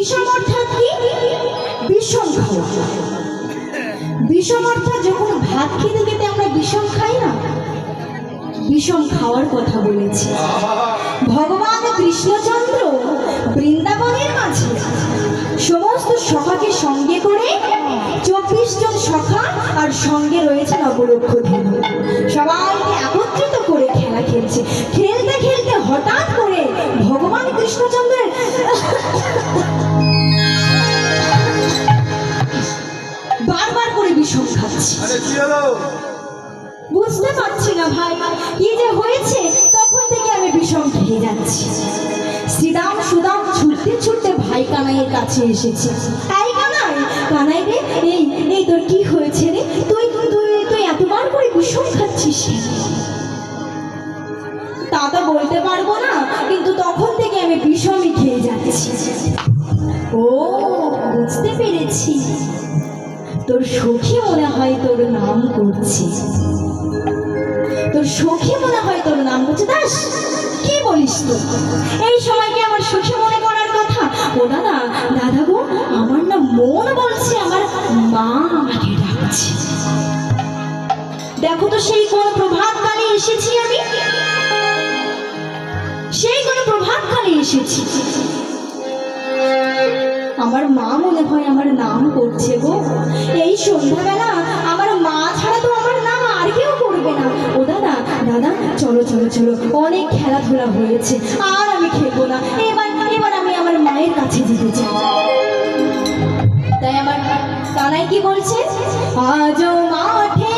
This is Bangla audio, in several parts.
বিষম অর্থাৎ কি? বিষম খাওয়া। বিষম অর্থাৎ যখন ভাত খেতে খেতে আমরা বিষম খাই না, বিষম খাওয়ার কথা বলেছি। ভগবান কৃষ্ণচন্দ্র বৃন্দাবনের মাঝে সমস্ত সখাকে সঙ্গে করে 24 জন সখা আর সঙ্গে রয়েছে নবলক্ষ ধেনু, সবাইকে একত্রিত করে খেলা খেলছে। খেলতে খেলতে হঠাৎ করে ভগবান কৃষ্ণচন্দ্রের বারবার করে বিষম খাচ্ছে। বুঝতে পারছি না ভাই কি যে হয়েছে, তখন থেকে আমি বিষম খেয়ে যাচ্ছি। শ্রীরাম সুদাম ছুটতে ছুটতে ভাই কানাইয়ের কাছে এসেছে। এই কানাই, কানাই রে, এই তোর কি হয়েছে রে? তুই তুই তুই এতবার করে বিষম খাচ্ছিস? তা তো বলতে পারবো না, কিন্তু তখন থেকে আমি বিষমই খেয়ে যাচ্ছি। ও, বুঝতে পেরেছি, তোর সখী মনে হয় তোর নাম করছে, তোর সখী মনে হয় তোর নাম করছে। দাস, কি বলিস তো? এই সময় কি আমার সখী মনে করার কথা? ও দাদা, দাদা গো, আমার না মন বলছে আমার মা আমাকে ডাকছে। দেখো তো, সেই কোন প্রভাতকালে এসেছি আমি, সেই কোন প্রভাতকালে এসেছি। আমার মা মনে হয় আমার নাম করছে গো। এই সন্ধ্যাবেলা আমার মা ছাড়া তো আমার নাম আর কেউ করবে না। ও দাদা, দাদা, চলো চলো চলো, অনেক খেলাধুলা হয়েছে, আর আমি খেলবো না। এবার এবার আমি আমার মায়ের কাছে যেতে চাই। তাই আমার কানাই কি বলছে? আজও মাঠে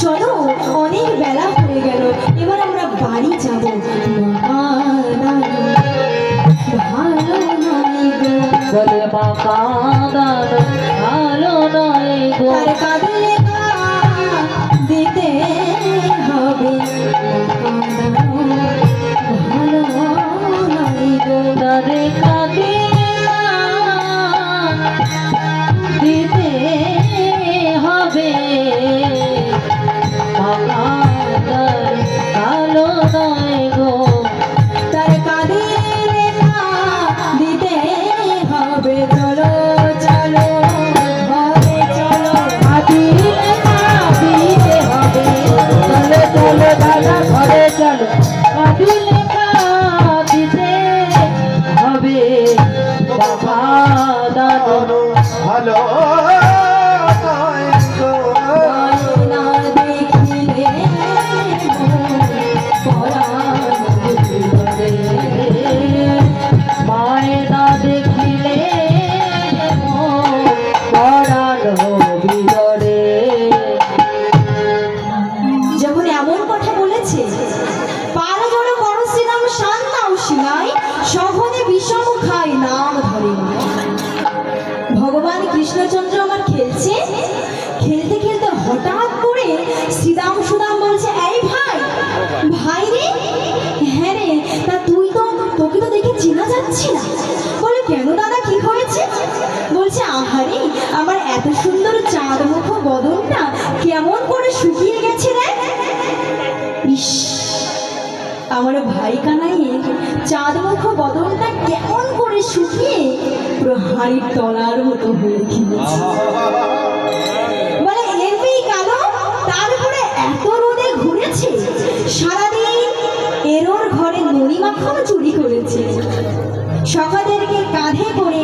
চলো, অনেক বেলা হয়ে গেল, এবার আমরা বাড়ি যাব। বলে মা কাঁদানো ভালো নয় গো, কাঁদলে দিতে হবে, ভালো নয় গো, তারে কাঁদে দিতে হবে, ভালো নয় গো, তার কাঁদে দিতে হবে। চলো চলো হবে, চলো দিতে হবে, চলো চলো দাদা ঘরে চলো, কাঁদিলে দিতে হবে, বাবা দাদা ভালো কৃষ্ণচন্দ্র আমার খেলছে, খেলতে খেলতে হঠাৎ করে শ্রীরাম সুদাম বলছে, এই ভাই, ভাই রে, হ্যাঁ রে, তা তুই তো, তোকে তো দেখে চেনা যাচ্ছে না। বলে কেন দাদা, কি হয়েছে? বলছে আহারে, আমার এত সুন্দর চাঁদ মুখ বদনটা কেমন করে শুকিয়ে গেছে রে। ইস, আমার ভাই কানাইয়ের চাঁদ মুখ বদনটা কেমন করে শুকিয়ে পুরো হাড়ির তলার মতো হয়ে গিয়েছে। বলে এমনি কালো, তারপরে এত রোদে ঘুরেছে, সারাদিন এরোর ঘরে নড়ি মাখন চুরি করেছে, সখাদেরকে কাঁধে করে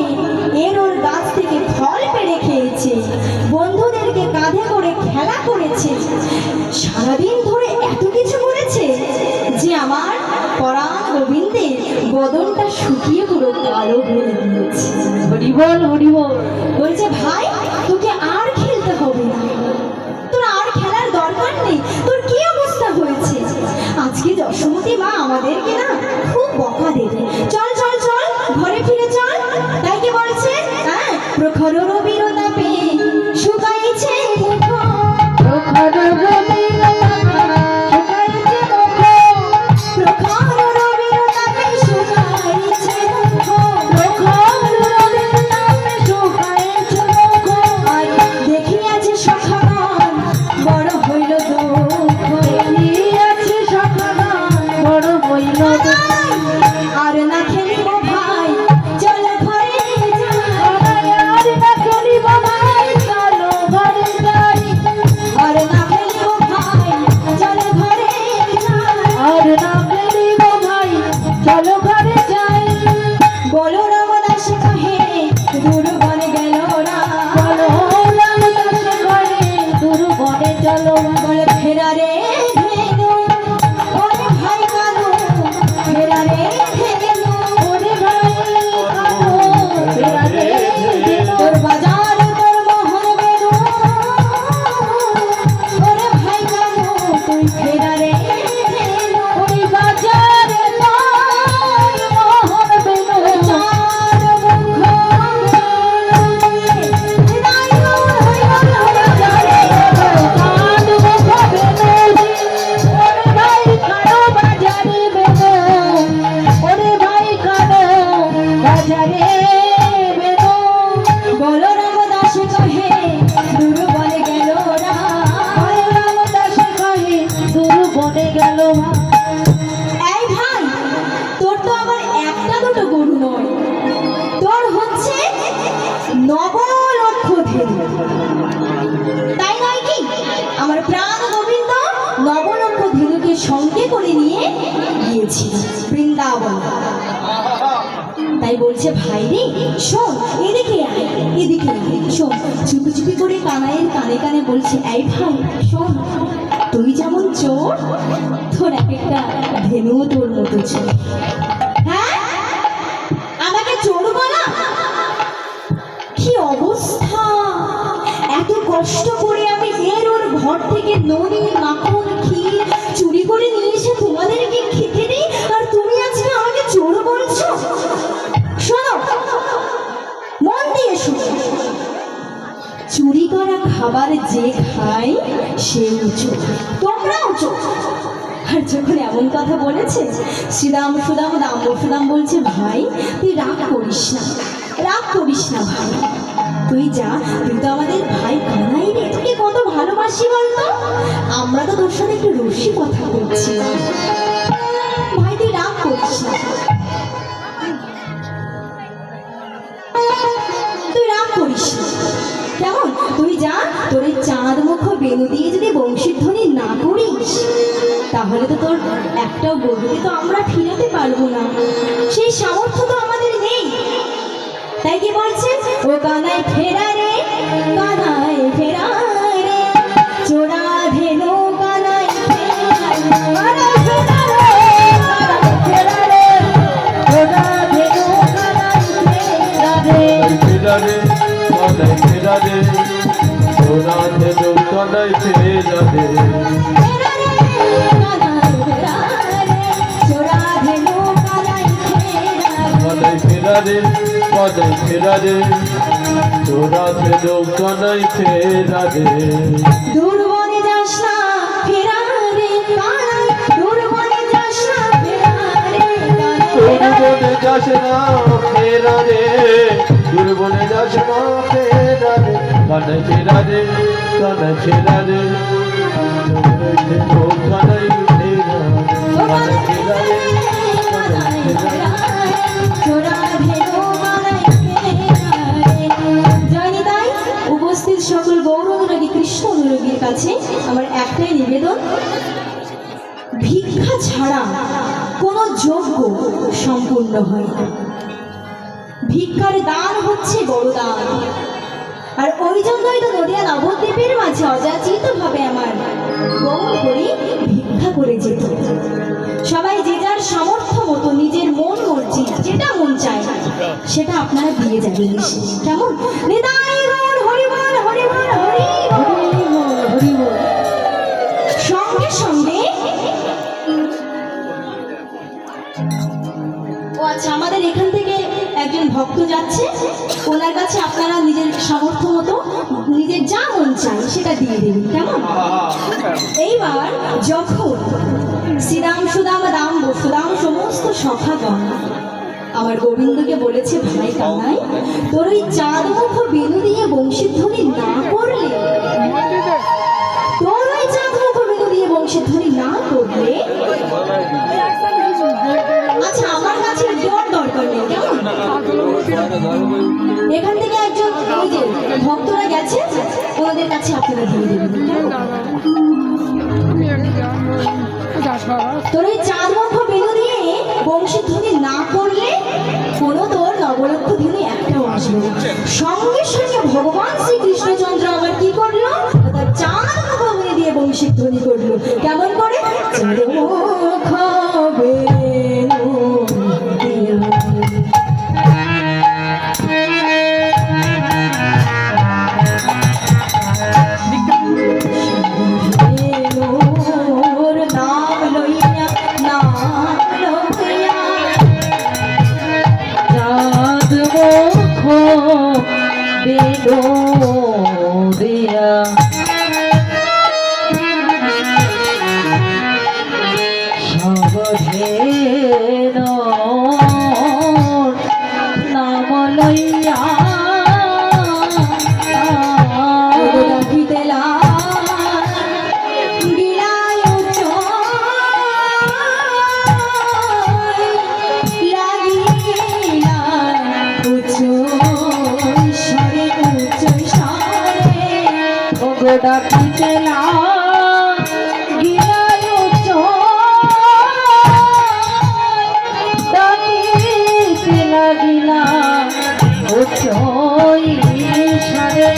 এরোর গাছ থেকে ফল পেড়ে খেয়েছে, বন্ধুদেরকে কাঁধে করে খেলা করেছে, সারাদিন ধরে এত কিছু করেছে যে আমার পরাণ গোবিন্দের বদনটা শুকিয়ে পুরো কালো হয়ে গিয়েছে। হরিবল হরিবল। বলছে ভাই, তোকে আর খেলতে হবে না, তোর আর খেলার দরকার নেই, তোর কি অবস্থা হয়েছে। আজকে যশোমতী মা আমাদেরকে না খুব বকা দেবে, চল চল চল ঘরে ফিরে চল। তাই কি বলছে, হ্যাঁ, প্রখর রবির তাপে শুকাইছে মুখ, প্রখর রবির সঙ্গে করে নিয়ে গিয়েছি বৃন্দাবন। তাই বলছে ভাই রে শোন, এদিকে আয়, এদিকে আয়, শোন। চুপি চুপি করে কানাইয়ের কানে কানে বলছে, এই ভাই শোন, তুই যেমন চোর, তোর এক একটা ধেনু তোর মতো চোর। হ্যাঁ, আমাকে চোর বলা, কি অবস্থা! এত কষ্ট করে আমি এর ওর ঘর থেকে ননি মাখন ক্ষীর চুরি করে নিয়ে এসে তোমাদেরকে খেতে দিই, আর তুমি আজকে আমাকে চোর বলছো। শোনো, মন দিয়ে শোনো, চুরি করা খাবার যে খায় সেও চোর, তোমরাও চোর। আর যখন এমন কথা বলেছে, শ্রীরাম সুদাম দাম সুদাম বলছে, ভাই তুই রাগ করিস না, রাগ করিস না ভাই, তুই যা, তুই তো আমাদের ভাই কানাই রে, তোকে কত ভালোবাসি বলতো, আমরা তো তোর সাথে একটু রসি কথা বলছি, ভাই তুই রাগ করিস না, তুই রাগ করিস না, কেমন? তুই যা, তোর এই চাঁদ মুখ বেনু দিয়ে যদি বংশীধ্বনি না করিস, তাহলে তো তোর একটাও বধূকে তো আমরা ফিরাতে পারবো না, সেই সামর্থ্য তো আমাদের নেই। তাই কি বলছে, ও কানাই ফেরা রে, কানাই ফেরা রে, চোরা ধেনু কানাই ফেরা রে, ফেরা রে, চোরা ধেনু কানাই ফেরা রে, ফেরা রে, কানাই ফেরা রে, চোরা ধেনু কানাই ফেরা রে, ফেরা রে, কানাই ফেরা রে, চোরা ধেনু কানাই ফেরা রে, ফেরারে কানাই ফেরারে তোরা ফেরো কানাই ফেরারে দূর বনে যাস না ফেরারে কানাই দূর বনে যাস না ফেরারে দুর্বনে যাস না ফেরারে দুর্বনে যাস না ফেরারে কানাই ফেরারে কানাই ফেরারে কানাই ফেরারে কানাই ফেরারে উপস্থিত সকল গৌর অনুরাগী কৃষ্ণ অনুরাগীর কাছে আমার একটাই নিবেদন, ভিক্ষা ছাড়া কোনো যজ্ঞ সম্পূর্ণ হয় না। ভিক্ষার দান হচ্ছে বড় দান, আর ওই জন্যই তো নদিয়া নবদ্বীপের মাঝে অযাচিত ভাবে আমার গৌর করি ভিক্ষা করে যেত। সবাই যে যার সামর্থ্য মতো নিজের মন মর্জি যেটা মন চায় সেটা আপনারা দিয়ে যাবেন। কেমন? নিতাই গৌর হরি বল হরি বল হরি বল হরি বল। সঙ্গে সঙ্গে ও আচ্ছা, আমাদের এখান থেকে একজন ভক্ত যাচ্ছে, ওনার কাছে আপনারা নিজের সামর্থ্য মতো নিজের যা মন চায় সেটা দিয়ে দেবেন। কেমন? এইবার যখন শ্রীরাম সুদাম দাম বসুদাম সমস্ত সখাগণ আমার গোবিন্দকে বলেছে, ভাই কানাই তোর ওই চাঁদ মুখ বেনু দিয়ে বংশীধ্বনি না করলে, তোর ওই চাঁদ মুখ বেনু দিয়ে বংশীধ্বনি না করলে আচ্ছা আমার কাছে দেওয়ার দরকার নেই। কেমন? এখান থেকে একজন ওই যে ভক্তরা গেছে ওনাদের কাছে আপনারা দিয়ে দেবেন। তোর ওই চাঁদ মুখ বেনু দিয়ে বংশীধ্বনি না করলে কোনো তোর নবলক্ষ দিনে একটাও আসবে না। সঙ্গে সঙ্গে ভগবান শ্রীকৃষ্ণচন্দ্র আমার কি করলো, তার চাঁদ মুখ বেনু দিয়ে বংশীধ্বনি করলো। কেমন করে? চাঁদ মুখ বেনু ডাকিতেলা গিলায় ডাকিতে লাগিলা ওই সারে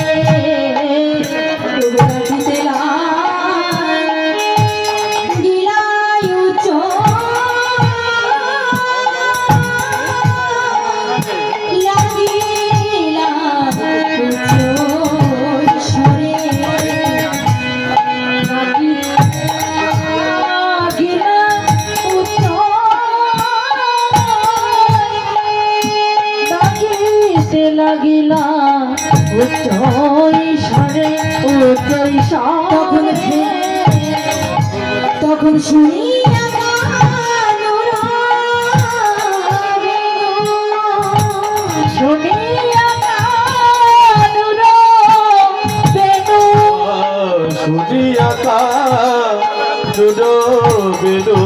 ডাকিতেলা গিলায় লাগিলা লাগিলা তখন শুনিয়া শুনিয়া শুনিয়া বেনু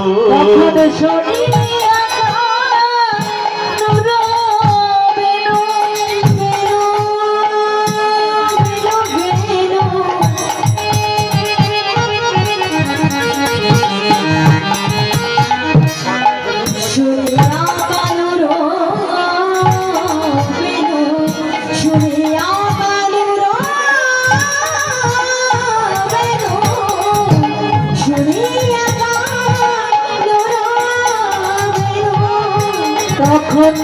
তখন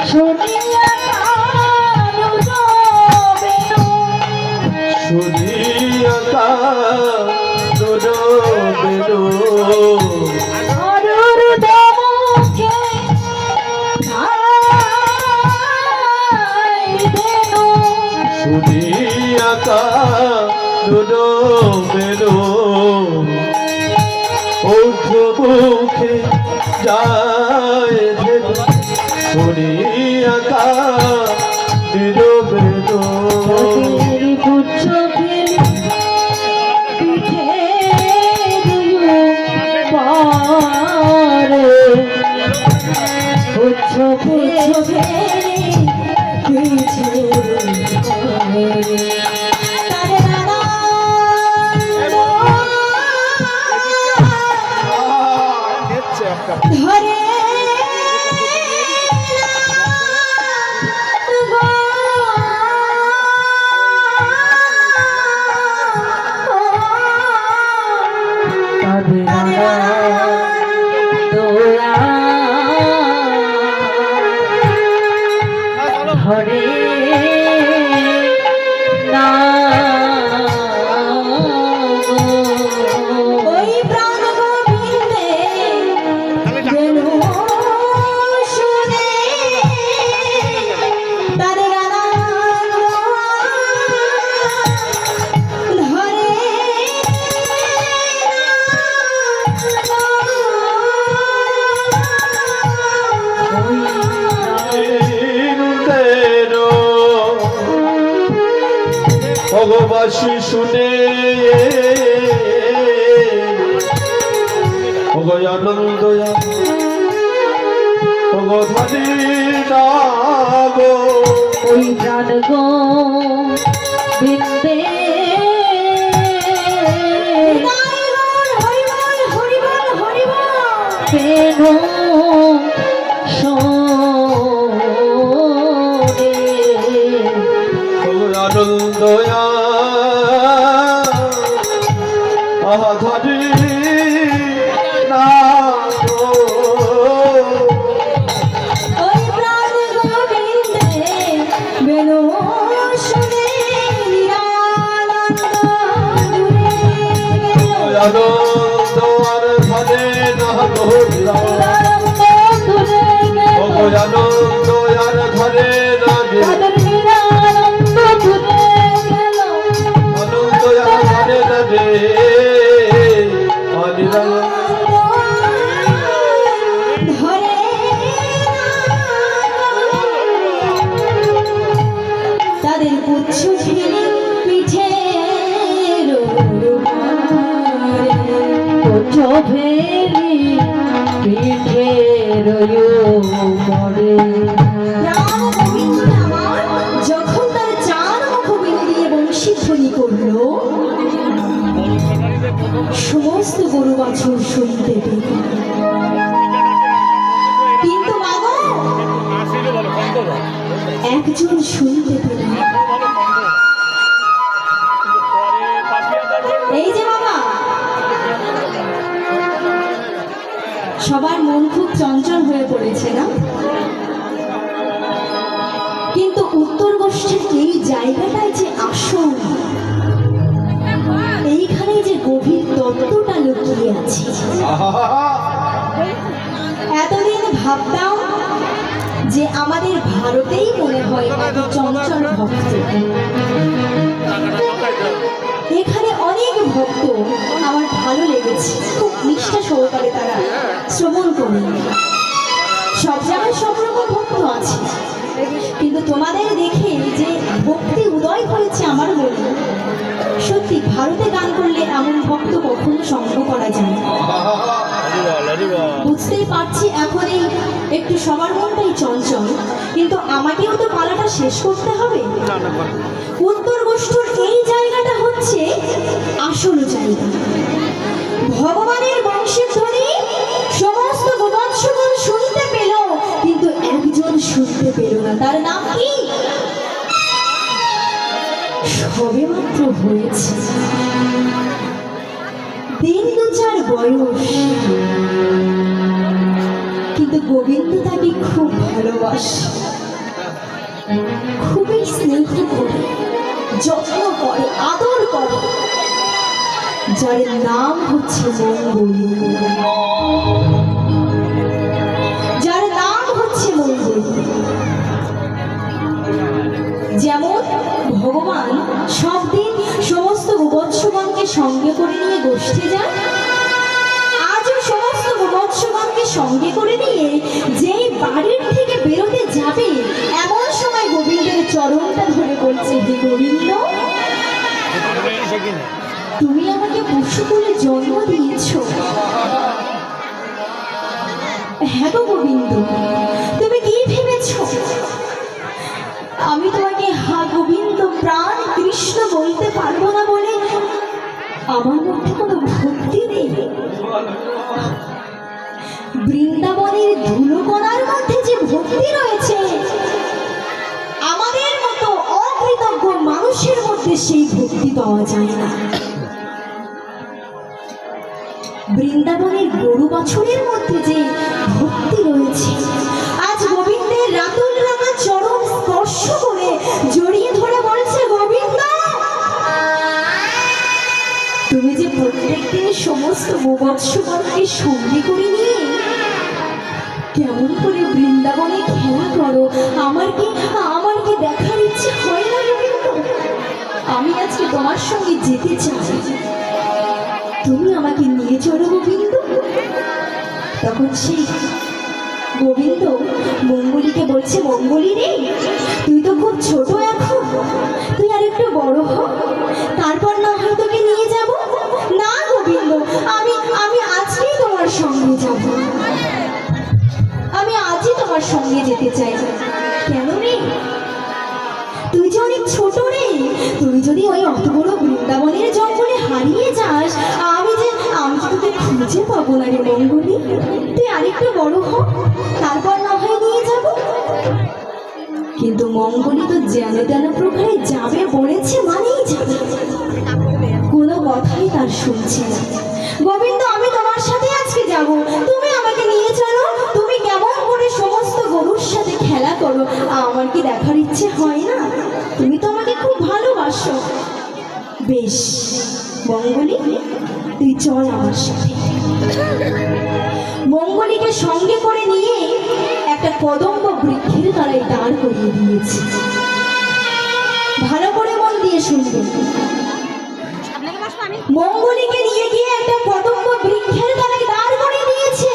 শুনিয়া শুনিয়া বেনু অরুর দমকে মুখে যায় ভেবে শুনিয়া কাঁদিল বেদন পুচ্ছ ফেলে পিঠে পারে পুচ্ছ ফেলে পিঠে ধরে ধরে না ওই প্রাণ গোবিন্দে বেনু শুনে তাদের আনন্দ ধরে ভগবাসী শুনে ভগয় আনন্দ ভগধারী গো ওই প্রাণ গো বিন্দে বেনু আনন্দ আধারি না ওই প্রাণ গোবিন্দে বেনু শুনে আনন্দ আর ধরে না আনন্দ আর ধরে না আনন্দ আর ধরে না রে তাদের পুচ্ছ ফেলে পিঠে পুচ্ছ ফেলে পিঠে যখন তার চার মুখবিন্দু দিয়ে বংশী ধ্বনি করল সমস্ত গরু বাছুর শুনতে পেল কিন্তু মাগো একজন শুনতে পেল এই যে বাবা সবার মন খুব চঞ্চল হয়ে পড়েছে না কিন্তু উত্তর গোষ্ঠীর এই জায়গাটায় যে আসল এইখানে যে গভীর তত্ত্বটা লুকিয়ে আছে এতদিন ভাবতাম যে আমাদের ভারতেই মনে হয় এত চঞ্চল ভক্ত এখানে অনেক ভক্ত আমার ভালো লেগেছে খুব নিষ্ঠা সহকারে তারা শ্রবণ করে সব জায়গায় সব রকম ভক্ত আছে কিন্তু তোমাদের দেখে যে ভক্তি উদয় হয়েছে আমার মনে সত্যি ভারতে গান করলে এমন ভক্ত কখনো সংগ্রহ করা যায় না বুঝতেই পারছি এখন এই একটু সবার মনটাই চঞ্চল কিন্তু আমাকেও তো পালাটা শেষ করতে হবে উত্তর গোষ্ঠীর এই জায়গাটা হচ্ছে আসল জায়গা ভগবানের বংশের ধ্বনি সমস্ত গোবৎসগণ শুনতে পেল কিন্তু একজন শুনতে পেল না তার নাম কি সবে মাত্র হয়েছে দিন দু চার বয়স কিন্তু গোবিন্দ তাকে খুব ভালোবাসে খুবই স্নেহ করে যত্ন করে আদর করে যার নাম হচ্ছে মঙ্গলী যার নাম হচ্ছে মঙ্গলী যেমন ভগবান সব দিন সমস্ত গোবৎসগণকে সঙ্গে করে নিয়ে গোষ্ঠী যান আজও সমস্ত বৃন্দাবনকে সঙ্গে করে নিয়ে যেই বাড়ির থেকে বেরোতে যাবে, এমন সময় গোবিন্দের চরণটা ধরে বলছে, হে গোবিন্দ, তুমি আমাকে পশু বলে জন্ম দিয়েছ। হ্যাঁ গো গোবিন্দ, তুমি কি ভেবেছ আমি তোমাকে হা গোবিন্দ প্রাণ কৃষ্ণ বলতে পারবো না বলে আমার মধ্যে কোনো ভক্তি নেই? বৃন্দাবনের ধুলোকণার মধ্যে যে ভক্তি রয়েছে, আমাদের মতো অকৃতজ্ঞ মানুষের মধ্যে সেই ভক্তি পাওয়া যায় না। বৃন্দাবনের গরু বাছুরের মধ্যে যে ভক্তি রয়েছে, আজ গোবিন্দের রাতুল রাঙা চরণ স্পর্শ করে জড়িয়ে ধরে বলছে, গোবিন্দ, তুমি যে প্রত্যেকদিন সমস্ত গোবৎসগণকে সঙ্গী করে নিয়ে কেমন করে বৃন্দাবনে খেলা করো, আমার কি দেখার ইচ্ছে হয় না গোবিন্দ? আমি আজকে তোমার সঙ্গে যেতে চাই, তুমি আমাকে নিয়ে চলো গোবিন্দ। তখন সেই গোবিন্দ মঙ্গলীকে বলছে, মঙ্গলী রে, তুই তো খুব ছোট এখন, তুই আর একটু বড় হ, তারপর না হয় তোকে নিয়ে যাব। না গোবিন্দ, আমি আজকেই তোমার সঙ্গে যাব, আমি আজই তোমার সঙ্গে যেতে চাই। কেন রে? তুই যে অনেক ছোট রে, তুই যদি ওই অত বড় বৃন্দাবনের জঙ্গলে হারিয়ে যাস, আমি তোকে খুঁজে পাবো না রে মঙ্গলী, তুই আরেকটু বড় হ, তারপর না হয় নিয়ে যাব। কিন্তু মঙ্গলী তো যেন তেন প্রকারে যাবে বলেছে, মানেই যাবে, কোনো কথাই তার শুনছে না। গোবিন্দ, আমি তোমার সাথে আজকে যাব, তুমি আমাকে নিয়ে চলো, তুমি কেমন করে সমস্ত গরুর সাথে খেলা করো, আমার কি দেখার ইচ্ছে হয় না? তুমি তো আমাকে খুব ভালোবাসো। বেশ মঙ্গলী, তুই চল আমার সাথে। মঙ্গলীকে সঙ্গে করে নিয়ে একটা কদম্ব বৃক্ষের তলায় দাঁড় করিয়ে দিয়েছে। ভালো করে মন দিয়ে শুনবেন, মঙ্গলীকে নিয়ে গিয়ে একটা কদম্ব বৃক্ষের তলায় দাঁড় করিয়ে দিয়েছে।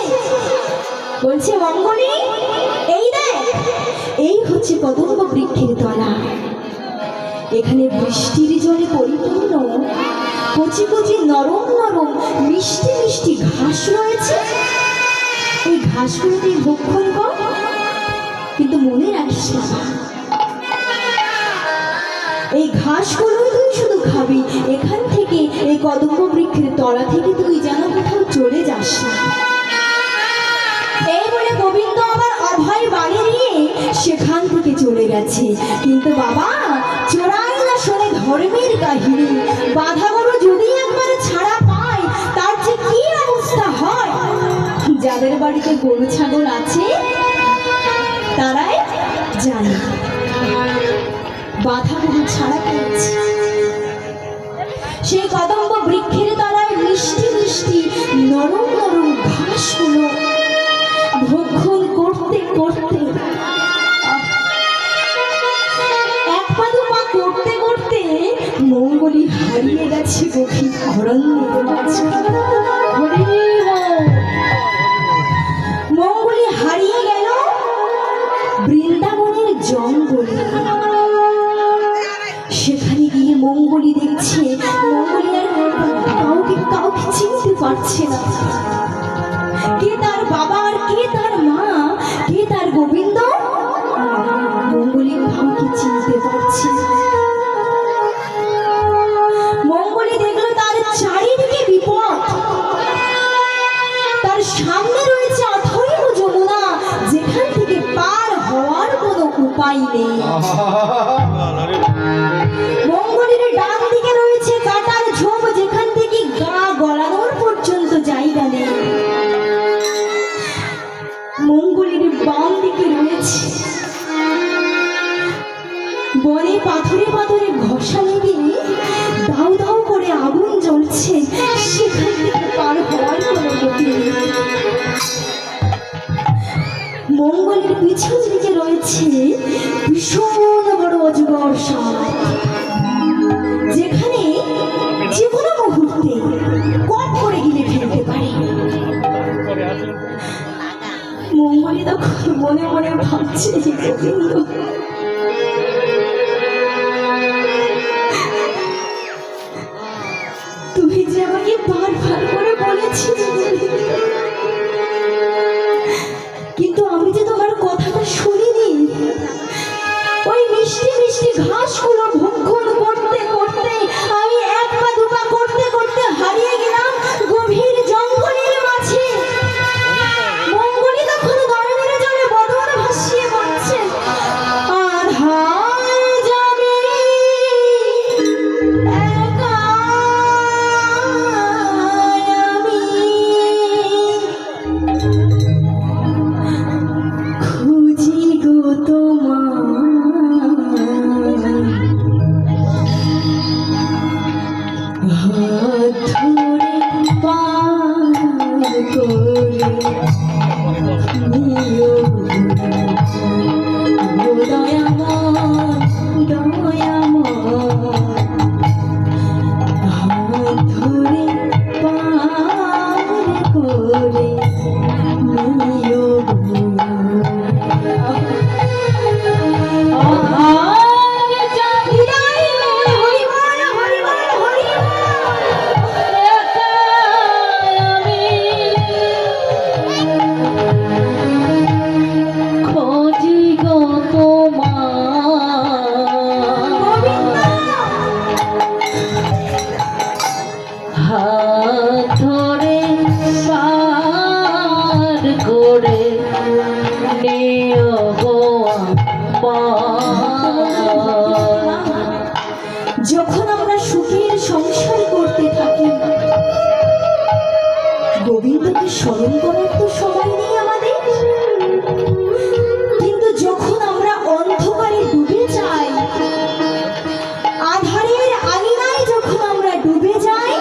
বলছে, মঙ্গলী, এই দেখ, এই হচ্ছে কদম্ব বৃক্ষের তলা, এখানে বৃষ্টির জলে পরিপূর্ণ কচি কচি নরম নরম মিষ্টি মিষ্টি ঘাস রয়েছে। এই ঘাসগুলোতে ভক্ষণ কর, কিন্তু মনে রাখিস না, এই ঘাসগুলো তুই শুধু খাবি, এখান থেকে এই কদম্ব বৃক্ষের তলা থেকে তুই যেন কোথাও চলে যাস না। এই বলে গোবিন্দ আবার অভয় বাড়ি নিয়ে সেখান থেকে চলে গেছে। কিন্তু বাবা, চোরাই না শোনে ধর্মের কাহিনী, বাধা গরু যদি একবার ছাড়া পায় তার যে কি অবস্থা হয়, যাদের বাড়িতে গরু ছাগল আছে তারাই জানে বাধা গরু ছাড়া পেয়েছে। সেই কদম্ব বৃক্ষের তলায় মিষ্টি মিষ্টি নরম নরম ঘাসগুলো ভক্ষণ করতে করতে এক পা দু পা করতে করতে মঙ্গলী হারিয়ে গেছে গভীর অরণ্যের মাঝে। মঙ্গলী হারিয়ে গেল বৃন্দাবনের জঙ্গলে। সেখানে গিয়ে মঙ্গলী দেখছে, মঙ্গলী আর কাউকে চিনতে পারছে না, কে তার বাবা আর কে তার মা, কে তার গোবিন্দ, মঙ্গলী কাউকে চিনতে পারছে না। মঙ্গলী দেখলো তার চারিদিকে বিপদ, তার সামনে রয়েছে অথৈব যমুনা, যেখান থেকে পার হওয়ার কোনো উপায় নেই। মঙ্গলীর ডান দিকে রয়েছে কাটার ঝোপ, যেখান থেকে গা গলানোর পর্যন্ত জায়গা নেই। মঙ্গলীর বাম দিকে রয়েছে বনে পাথরে পাথরে ঘষা লেগে দাউ দাউ করে আগুন জ্বলছে, সেখান থেকে পার হওয়ার কোনো গতি নেই। মঙ্গলের পিছন দিকে রয়েছে ভীষণ বড় অজগর সাপ, যেখানে যে কোনো মুহূর্তে কট করে গিলে ফেলতে পারে। মঙ্গলি তখন মনে মনে ভাবছে যে গোবিন্দ তুমি যে আমাকে বারবার করে বলেছিলে কিন্তু আমি যে তোমার কথাটা শুনিনি। ওই মিষ্টি মিষ্টি ঘাসগুলো ভক্ষণ করতে করতে আমি এক পা দুপা করতে করতে হারিয়ে গেলাম গভীর জঙ্গলের মাঝে। মঙ্গলি তখন নয়নের জলে বদন ভাসিয়ে বলছে, আধার যাবে একা আমি খুঁজি গো তোমার হাত ধরে পার করে নিও গো দয়াময় দয়াময় হাত ধরে পার করে নিও হাত ধরে পার করে নিও গো আমার। যখন আমরা সুখের সংসার করতে থাকি গোবিন্দকে স্মরণ করার তো সময় নেই আমাদের, কিন্তু যখন আমরা অন্ধকারে ডুবে যাই, আধারের আঙিনায় যখন আমরা ডুবে যাই,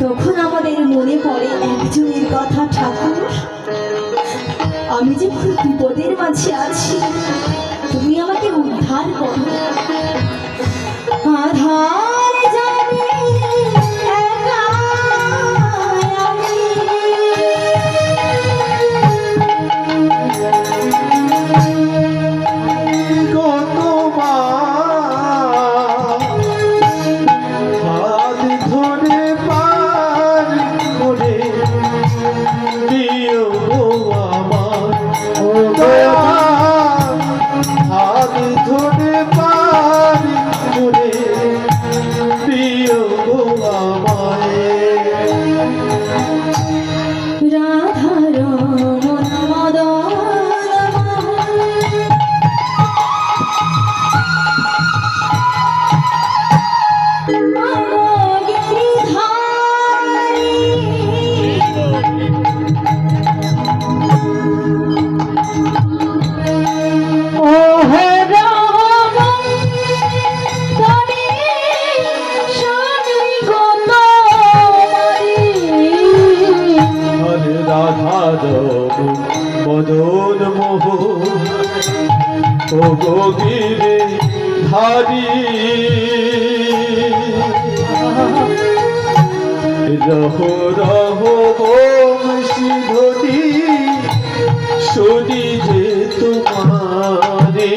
তখন আমাদের মনে পড়ে একজনের কথা, ঠাকুর আমি যে খুব বিপদের মাঝে আছি, তুমি আমাকে উদ্ধার করো। আধার যাবে একা আমি হাত ধরে পার করে দিও আমার দয়াল। হাত ধরে পার করে দিও আমায়। রাধা রমন মদন হরে রাধা মদন মোহ ও গিরে ধারি রহ রহ বংশীধ্বনি শুনি যে তোমারে